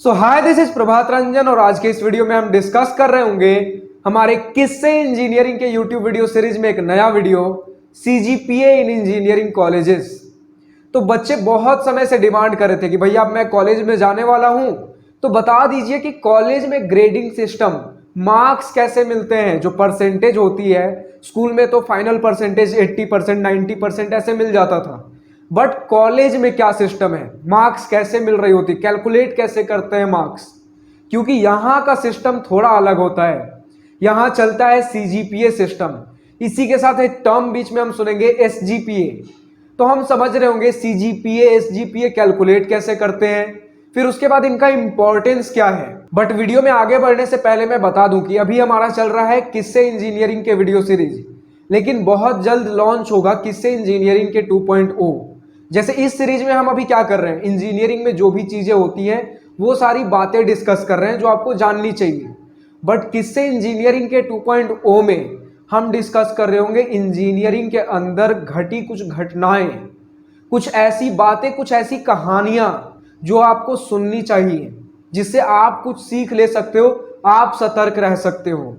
So hi, this is Prabhat Ranjan और आज के इस वीडियो में हम डिस्कस कर रहे होंगे हमारे किससे इंजीनियरिंग के यूट्यूब वीडियो सीरीज में एक नया वीडियो सीजीपीए इन इंजीनियरिंग कॉलेजेस। तो बच्चे बहुत समय से डिमांड कर रहे थे कि भैया अब मैं कॉलेज में जाने वाला हूं तो बता दीजिए कि कॉलेज में ग्रेडिंग सिस्टम, मार्क्स कैसे मिलते हैं। जो परसेंटेज होती है स्कूल में तो फाइनल परसेंटेज 80%, 90% ऐसे मिल जाता था, बट कॉलेज में क्या सिस्टम है, मार्क्स कैसे मिल रही होती, कैलकुलेट कैसे करते हैं मार्क्स। क्योंकि यहां का सिस्टम थोड़ा अलग होता है, यहां चलता है सीजीपीए सिस्टम। इसी के साथ एक टर्म बीच में हम सुनेंगे एसजीपीए। तो हम समझ रहे होंगे सीजीपीए एसजीपीए कैलकुलेट कैसे करते हैं, फिर उसके बाद इनका इंपॉर्टेंस क्या है। बट वीडियो में आगे बढ़ने से पहले मैं बता दूं कि अभी हमारा चल रहा है किससे इंजीनियरिंग के वीडियो सीरीज, लेकिन बहुत जल्द लॉन्च होगा किससे इंजीनियरिंग के 2.0। जैसे इस सीरीज में हम अभी क्या कर रहे हैं, इंजीनियरिंग में जो भी चीजें होती हैं वो सारी बातें डिस्कस कर रहे हैं जो आपको जाननी चाहिए। बट किससे इंजीनियरिंग के 2.0 में हम डिस्कस कर रहे होंगे इंजीनियरिंग के अंदर घटी कुछ घटनाएं, कुछ ऐसी बातें, कुछ ऐसी कहानियां जो आपको सुननी चाहिए, जिससे आप कुछ सीख ले सकते हो, आप सतर्क रह सकते हो।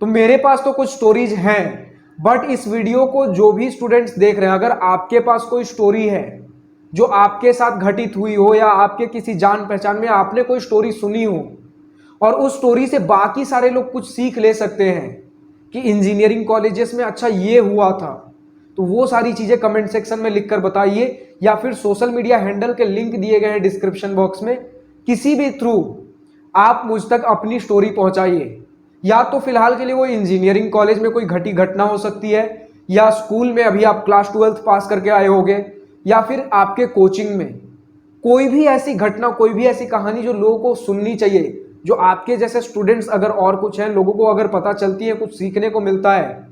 तो मेरे पास तो कुछ स्टोरीज हैं, बट इस वीडियो को जो भी स्टूडेंट्स देख रहे हैं, अगर आपके पास कोई स्टोरी है जो आपके साथ घटित हुई हो या आपके किसी जान पहचान में आपने कोई स्टोरी सुनी हो और उस स्टोरी से बाकी सारे लोग कुछ सीख ले सकते हैं कि इंजीनियरिंग कॉलेजेस में अच्छा ये हुआ था, तो वो सारी चीजें कमेंट सेक्शन में लिखकर बताइए, या फिर सोशल मीडिया हैंडल के लिंक दिए गए हैं डिस्क्रिप्शन बॉक्स में, किसी भी थ्रू आप मुझ तक अपनी स्टोरी पहुंचाइए। या तो फिलहाल के लिए वो इंजीनियरिंग कॉलेज में कोई घटी घटना हो सकती है, या स्कूल में अभी आप क्लास 12th पास करके आए होंगे, या फिर आपके कोचिंग में कोई भी ऐसी घटना, कोई भी ऐसी कहानी जो लोगों को सुननी चाहिए, जो आपके जैसे स्टूडेंट्स अगर और कुछ हैं, लोगों को अगर पता चलती है, कुछ सीखने को मिलता है,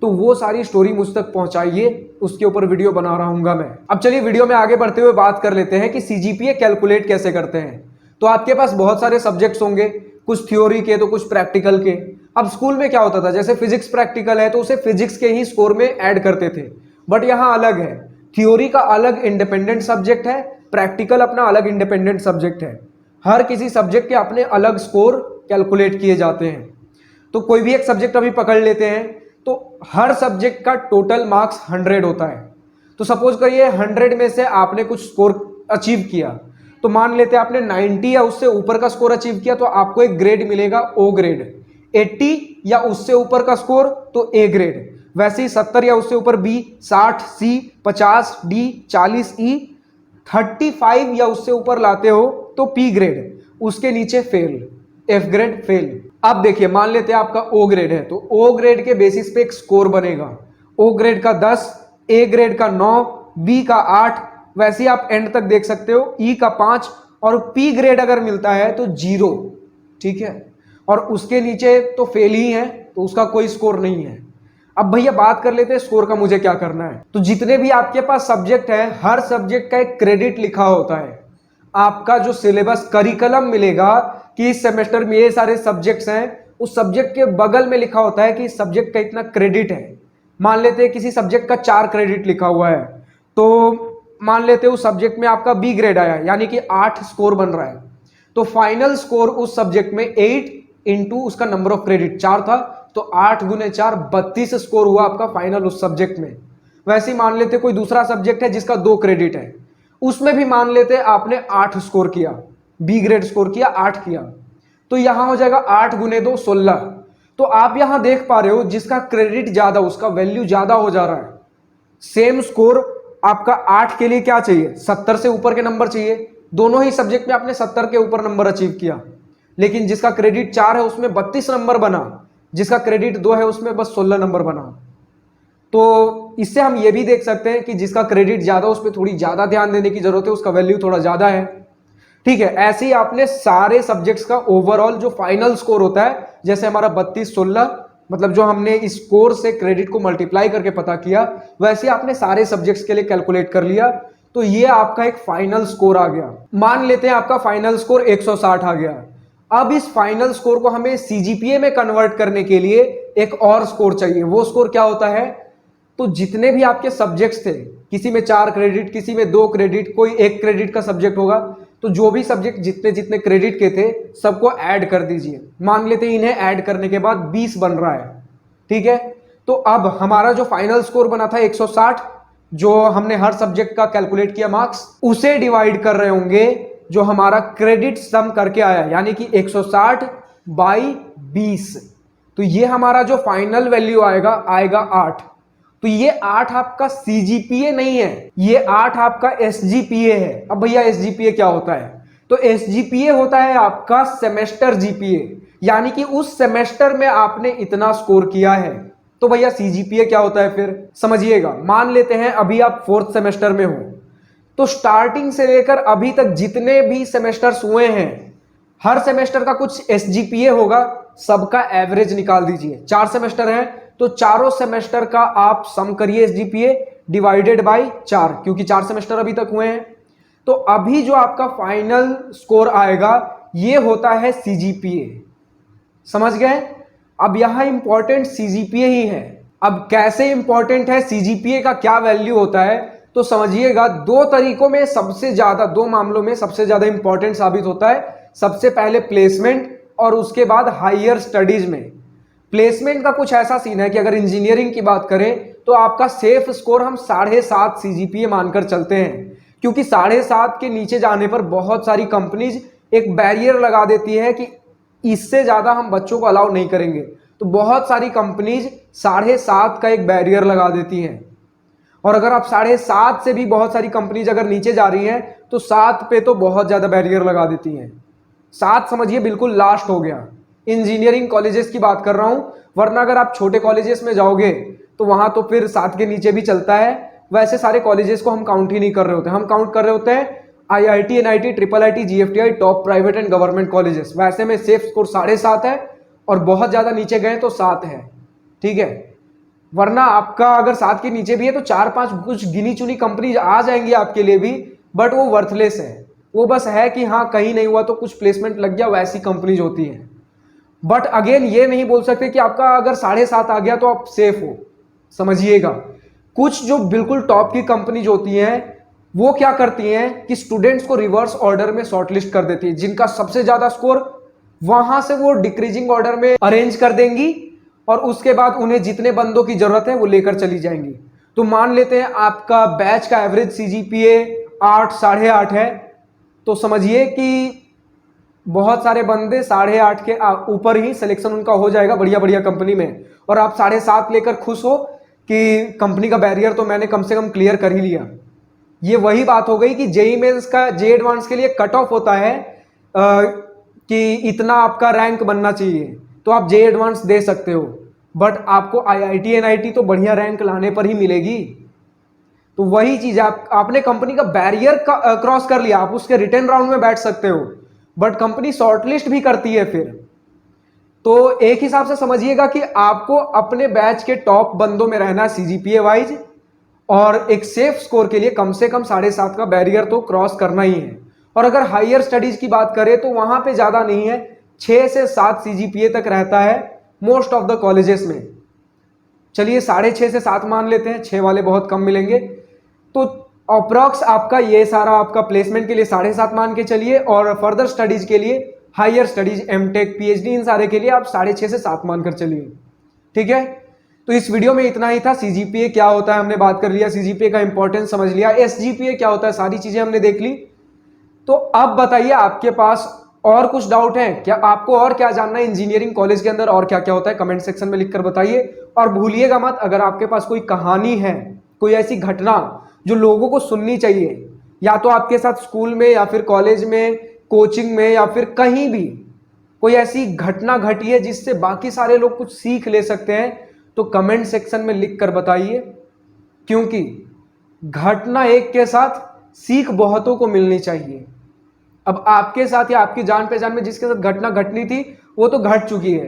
तो वो सारी स्टोरी मुझ तक पहुंचाइए, उसके ऊपर वीडियो बना रहा हूंगा मैं। अब चलिए वीडियो में आगे बढ़ते हुए बात कर लेते हैं कि सीजीपीए कैलकुलेट कैसे करते हैं। तो आपके पास बहुत सारे सब्जेक्ट्स होंगे, कुछ थ्योरी के तो कुछ प्रैक्टिकल के। अब स्कूल में क्या होता था, जैसे फिजिक्स प्रैक्टिकल है तो उसे फिजिक्स के ही स्कोर में ऐड करते थे, बट यहाँ अलग है, थ्योरी का अलग इंडिपेंडेंट सब्जेक्ट है, प्रैक्टिकल अपना अलग इंडिपेंडेंट सब्जेक्ट है। हर किसी सब्जेक्ट के अपने अलग स्कोर कैलकुलेट किए जाते हैं। तो कोई भी एक सब्जेक्ट अभी पकड़ लेते हैं, तो हर सब्जेक्ट का टोटल मार्क्स 100 होता है। तो सपोज करिए 100 में से आपने कुछ स्कोर अचीव किया, तो मान लेते हैं आपने 90 या उससे ऊपर का स्कोर अचीव किया तो आपको एक ग्रेड मिलेगा ओ ग्रेड, 80 या उससे ऊपर का स्कोर तो ए ग्रेड, वैसे ही 70 या उससे ऊपर बी, 60 सी, 50 डी, 40 ई, 35 या उससे ऊपर लाते हो तो पी ग्रेड, उसके नीचे फेल, एफ ग्रेड फेल। अब देखिए मान लेते हैं आपका ओ ग्रेड है, तो ओ ग्रेड के बेसिस पे एक स्कोर बनेगा, ओ ग्रेड का 10, ए ग्रेड का 9, बी का 8, वैसे ही आप एंड तक देख सकते हो, ई का 5, और पी ग्रेड अगर मिलता है तो 0, ठीक है, और उसके नीचे तो फेल ही है, तो उसका कोई स्कोर नहीं है। अब भैया बात कर लेते हैं स्कोर का मुझे क्या करना है। तो जितने भी आपके पास सब्जेक्ट है, हर सब्जेक्ट का एक क्रेडिट लिखा होता है। आपका जो सिलेबस करिकुलम मिलेगा कि इस सेमेस्टर में ये सारे सब्जेक्ट्स हैं, उस सब्जेक्ट के बगल में लिखा होता है कि इस सब्जेक्ट का इतना क्रेडिट है। मान लेते हैं किसी सब्जेक्ट का 4 क्रेडिट लिखा हुआ है, तो मान लेते हैं उस सब्जेक्ट में आपका बी ग्रेड आया, यानी कि 8 स्कोर बन रहा है, तो फाइनल स्कोर उस सब्जेक्ट में 8 इंटू उसका नंबर ऑफ क्रेडिट 4 था, तो 8 गुने 4 32 स्कोर हुआ आपका फाइनल उस सब्जेक्ट में। वैसे ही मान लेते कोई दूसरा सब्जेक्ट है जिसका 2 क्रेडिट है, उसमें भी मान लेते आपने 8 स्कोर किया, बी ग्रेड स्कोर किया, 8 किया, तो यहां हो जाएगा 8 गुने 2 16। तो आप यहां देख पा रहे हो जिसका क्रेडिट ज्यादा, उसका वैल्यू ज्यादा हो जा रहा है। सेम स्कोर आपका 8 के लिए क्या चाहिए, 70 से ऊपर के नंबर चाहिए। दोनों ही सब्जेक्ट में आपने 70 के ऊपर नंबर अचीव किया, लेकिन जिसका क्रेडिट 4 है उसमें 32 नंबर बना, जिसका क्रेडिट 2 है उसमें बस 16 नंबर बना। तो इससे हम ये भी देख सकते हैं कि जिसका क्रेडिट ज्यादा उस पर थोड़ी ज्यादा ध्यान देने की जरूरत है, उसका वैल्यू थोड़ा ज्यादा है, ठीक है। ऐसे ही आपने सारे सब्जेक्ट्स का ओवरऑल जो फाइनल स्कोर होता है, जैसे हमारा 32 16, मतलब जो हमने इस स्कोर से क्रेडिट को मल्टीप्लाई करके पता किया, वैसे आपने सारे सब्जेक्ट्स के लिए कैलकुलेट कर लिया, तो ये आपका एक फाइनल स्कोर आ गया। मान लेते हैं आपका फाइनल स्कोर 160 आ गया। अब इस फाइनल स्कोर को हमें सीजीपीए में कन्वर्ट करने के लिए एक और स्कोर चाहिए। वो स्कोर क्या होता है, तो जितने भी आपके सब्जेक्ट्स थे, किसी में 4 क्रेडिट, किसी में 2 क्रेडिट, कोई 1 क्रेडिट का सब्जेक्ट होगा, तो जो भी सब्जेक्ट जितने जितने क्रेडिट के थे सबको ऐड कर दीजिए। मान लेते हैं इन्हें ऐड करने के बाद 20 बन रहा है, ठीक है। तो अब हमारा जो फाइनल स्कोर बना था 160, जो हमने हर सब्जेक्ट का कैलकुलेट किया मार्क्स, उसे डिवाइड कर रहे होंगे जो हमारा क्रेडिट सम करके आया, यानी कि 160 बाई 20। तो ये हमारा जो फाइनल वैल्यू आएगा 8। तो ये 8 आपका सीजीपीए नहीं है, ये 8 आपका एसजीपीए है। अब भैया एसजीपीए क्या होता है? तो एसजीपीए होता है आपका सेमेस्टर जीपीए, यानी कि उस सेमेस्टर में आपने इतना स्कोर किया है। तो भैया सीजीपीए क्या होता है फिर समझिएगा। मान लेते हैं अभी आप 4th सेमेस्टर में हो, तो स्टार्टिंग से लेकर अभी तक जितने भी सेमेस्टर्स हुए हैं, हर सेमेस्टर का कुछ एसजीपीए होगा, सबका एवरेज निकाल दीजिए। 4 सेमेस्टर है तो चारों सेमेस्टर का आप सम करिए एसजीपीए डिवाइडेड बाय 4, क्योंकि 4 सेमेस्टर अभी तक हुए हैं। तो अभी जो आपका फाइनल स्कोर आएगा ये होता है सीजीपीए, समझ गए। अब यहां इंपॉर्टेंट सीजीपीए ही है। अब कैसे इंपॉर्टेंट है सीजीपीए का, क्या वैल्यू होता है, तो समझिएगा। दो तरीकों में सबसे ज्यादा, दो मामलों में सबसे ज्यादा इंपॉर्टेंट साबित होता है। सबसे पहले प्लेसमेंट और उसके बाद हायर स्टडीज में। प्लेसमेंट का कुछ ऐसा सीन है कि अगर इंजीनियरिंग की बात करें तो आपका सेफ स्कोर हम 7.5 सीजीपीए मानकर चलते हैं, क्योंकि 7.5 के नीचे जाने पर बहुत सारी कंपनीज एक बैरियर लगा देती है कि इससे ज्यादा हम बच्चों को अलाउ नहीं करेंगे। तो बहुत सारी कंपनीज 7.5 का एक बैरियर लगा देती हैं, और अगर आप 7.5 से भी बहुत सारी कंपनीज अगर नीचे जा रही हैं तो 7 पे तो बहुत ज्यादा बैरियर लगा देती हैं। 7 समझिए बिल्कुल लास्ट हो गया। इंजीनियरिंग कॉलेजेस की बात कर रहा हूं, वरना अगर आप छोटे कॉलेजेस में जाओगे तो वहां तो फिर 7 के नीचे भी चलता है। वैसे सारे कॉलेजेस को हम काउंट ही नहीं कर रहे होते, हम काउंट कर रहे होते हैं IIT, NIT, triple IT, GFTI, top private and government colleges. वैसे में सेफ स्कोर 7.5 है, और बहुत ज्यादा नीचे गए तो 7 है, ठीक है। वरना आपका अगर 7 के नीचे भी है तो 4-5 कुछ गिनी चुनी कंपनी आ जाएंगी आपके लिए भी, बट वो वर्थलेस है। वो बस है कि हाँ कहीं नहीं हुआ तो कुछ प्लेसमेंट लग गया, वैसी कंपनीज होती हैं। बट अगेन ये नहीं बोल सकते कि आपका अगर 7.5 आ गया तो आप सेफ हो, समझिएगा। कुछ जो बिल्कुल टॉप की कंपनीज होती हैं वो क्या करती हैं कि स्टूडेंट्स को रिवर्स ऑर्डर में शॉर्टलिस्ट कर देती है। जिनका सबसे ज्यादा स्कोर, वहां से वो डिक्रीजिंग ऑर्डर में अरेंज कर देंगी, और उसके बाद उन्हें जितने बंदों की जरूरत है वो लेकर चली जाएंगी। तो मान लेते हैं आपका बैच का एवरेज सीजीपीए 8, 8.5 है, तो समझिए कि बहुत सारे बंदे 8.5 के ऊपर ही सिलेक्शन उनका हो जाएगा बढ़िया बढ़िया कंपनी में, और आप 7.5 लेकर खुश हो कि कंपनी का बैरियर तो मैंने कम से कम क्लियर कर ही लिया। ये वही बात हो गई कि जेईई मेंस का जे एडवांस के लिए कट ऑफ होता है कि इतना आपका रैंक बनना चाहिए तो आप जे एडवांस दे सकते हो, बट आपको आईआईटी, एनआईटी तो बढ़िया रैंक लाने पर ही मिलेगी। तो वही चीज है, आपने कंपनी का बैरियर क्रॉस कर लिया, आप उसके रिटर्न राउंड में बैठ सकते हो, बट कंपनी शॉर्टलिस्ट भी करती है फिर। तो एक हिसाब से समझिएगा कि आपको अपने बैच के टॉप बंदों में रहना सीजीपीए वाइज, और एक सेफ स्कोर के लिए कम से कम 7.5 का बैरियर तो क्रॉस करना ही है। और अगर हायर स्टडीज की बात करें तो वहां पे ज्यादा नहीं है, 6 से 7 सीजीपीए तक रहता है मोस्ट ऑफ द कॉलेजेस में। चलिए 6.5 से 7 मान लेते हैं, 6 वाले बहुत कम मिलेंगे। तो अप्रॉक्स आपका ये सारा आपका प्लेसमेंट के लिए 7.5 मान के चलिए, और फर्दर स्टडीज के लिए हायर स्टडीज, एमटेक, पीएचडी, इन सारे के लिए आप 6.5 से 7 मानकर चलिए, ठीक है। तो इस वीडियो में इतना ही था। सीजीपीए क्या होता है हमने बात कर लिया, सीजीपीए का इंपॉर्टेंस समझ लिया, एसजीपीए क्या होता है, सारी चीजें हमने देख ली। तो अब बताइए आपके पास और कुछ डाउट है क्या, आपको और क्या जानना है इंजीनियरिंग कॉलेज के अंदर और क्या क्या होता है, कमेंट सेक्शन में लिखकर बताइए। और भूलिएगा मत, अगर आपके पास कोई कहानी है, कोई ऐसी घटना जो लोगों को सुननी चाहिए, या तो आपके साथ स्कूल में या फिर कॉलेज में, कोचिंग में, या फिर कहीं भी कोई ऐसी घटना घटी है जिससे बाकी सारे लोग कुछ सीख ले सकते हैं, तो कमेंट सेक्शन में लिख कर बताइए। क्योंकि घटना एक के साथ सीख बहुतों को मिलनी चाहिए। अब आपके साथ या आपकी जान पहचान में जिसके साथ घटना घटनी थी वो तो घट चुकी है,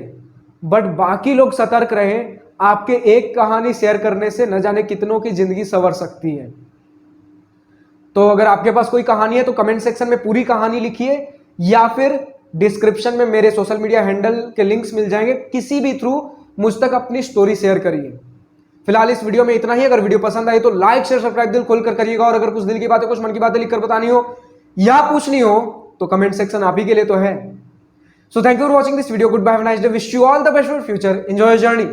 बट बाकी लोग सतर्क रहें। आपके एक कहानी शेयर करने से न जाने कितनों की जिंदगी संवर सकती है। तो अगर आपके पास कोई कहानी है तो कमेंट सेक्शन में पूरी कहानी लिखिए, या फिर डिस्क्रिप्शन में मेरे सोशल मीडिया हैंडल के लिंक्स मिल जाएंगे, किसी भी थ्रू मुझ तक अपनी स्टोरी शेयर करिए। फिलहाल इस वीडियो में इतना ही। अगर वीडियो पसंद आई तो लाइक शेयर सब्सक्राइब दिल खोलकर करिएगा, और अगर कुछ दिल की बातें, कुछ मन की बातें लिखकर बतानी हो या पूछनी हो तो कमेंट सेक्शन आप ही के लिए तो है। So thank you for watching this video, good bye, have a nice day, wish you all the best for future, enjoy your journey.